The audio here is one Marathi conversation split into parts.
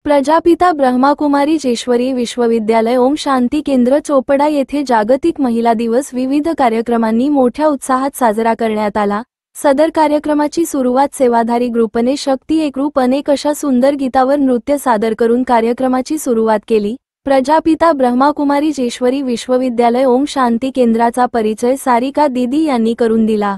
प्रजापिता ब्रह्माकुमारी जेश्वरी विश्वविद्यालय ओम शांती केंद्र चोपडा येथे जागतिक महिला दिवस विविध कार्यक्रमांनी मोठ्या उत्साहात साजरा करण्यात आला। सदर कार्यक्रमाची सुरुवात सेवाधारी ग्रुपने शक्ती एक रूप अनेक अशा सुंदर गीतावर नृत्य सादर करून कार्यक्रमाची सुरुवात केली। प्रजापिता ब्रह्माकुमारी जेश्वरी विश्वविद्यालय ओम शांती केंद्राचा परिचय सारिका दीदी यांनी करून दिला।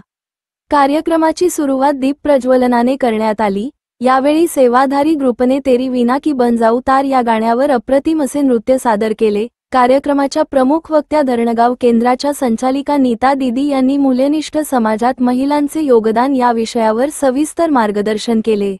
कार्यक्रमाची सुरुवात दीप प्रज्वलनाने करण्यात आली। यावेळी सेवाधारी ग्रुपने तेरी विना की बन जाऊ तार या गाण्यावर अप्रतिम असे नृत्य सादर केले। कार्यक्रमाच्या प्रमुख वक्त्या धरणगाव केंद्राच्या संचालिका नीता दीदी यांनी मूल्यनिष्ठ समाजात महिलांचे योगदान या विषयावर सविस्तर मार्गदर्शन केले।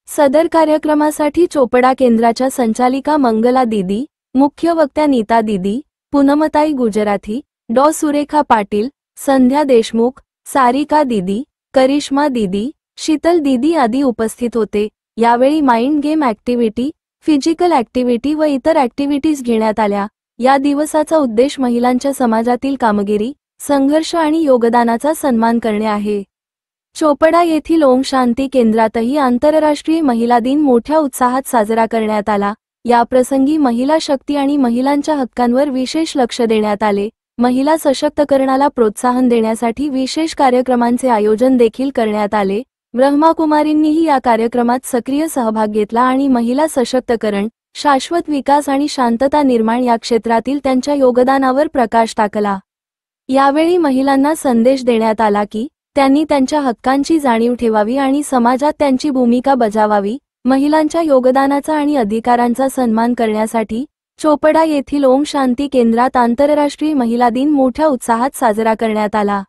सदर कार्यक्रमासाठी चोपडा केंद्राच्या संचालिका मंगला दीदी, मुख्य वक्त्या नीता दीदी, पूनमताई गुजराथी, डॉ सुरेखा पाटील, संध्या देशमुख, सारिका दीदी, करिश्मा दीदी, शीतल दीदी आदी उपस्थित होते। यावेळी mind game activity, physical activity व इतर ॲक्टिव्हिटीज घेण्यात आल्या। या दिवसाचा उद्देश महिलांच्या समाजातील कामगिरी, संघर्ष आणि योगदानाचा सन्मान करणे आहे। चोपडा येथील ओम शांती केंद्रातही आंतरराष्ट्रीय महिला दिन मोठ्या उत्साहात साजरा करण्यात आला। या प्रसंगी महिला शक्ती आणि महिलांच्या हक्कांवर विशेष लक्ष देण्यात आले। महिला सशक्तीकरणाला प्रोत्साहन देण्यासाठी विशेष कार्यक्रमांचे आयोजन देखील करण्यात आले। ब्रह्माकुमारींनीही या कार्यक्रमात सक्रिय सहभाग घेतला आणि महिला सशक्तीकरण, शाश्वत विकास आणि शांतता निर्माण या क्षेत्रातील त्यांच्या योगदानावर प्रकाश टाकला। यावेळी महिलांना संदेश देण्यात आला की त्यांनी त्यांच्या हक्कांची जाणीव ठेवावी आणि समाजात त्यांची भूमिका बजावावी। महिलांच्या योगदानाचा आणि अधिकारांचा सन्मान करण्यासाठी चोपडा येथील ओम शांती केंद्रात आंतरराष्ट्रीय महिला दिन मोठ्या उत्साहात साजरा करण्यात आला।